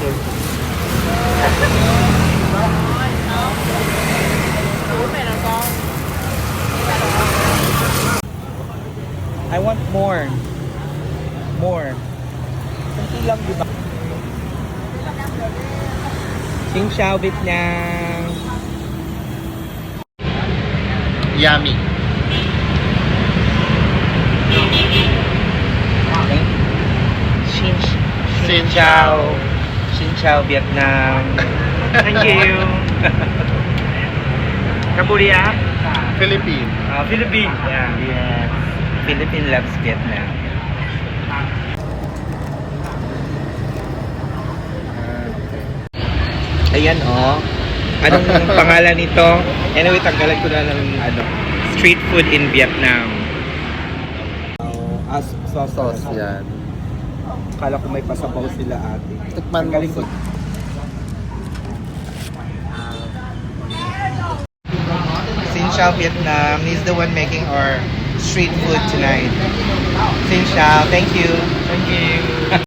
I want more. More. Kunti lang, di ba? Xin chào Việt Nam. Yummy. Xin Xin chào. Xin chào Việt Nam. Thank you. Cambodia. Philippines. Philippines. Yeah. Yes. Philippines loves Vietnam. Ayan Anong pangalan nito? Anyway, tanggalan ko na ng street food in Vietnam. As sauce yan. Kala ko may pasabaw sila ate. Tikman mo. Tanggalin ko. Xin chào Vietnam. He's the one making our street food tonight. Xin chào. Thank you. Thank you.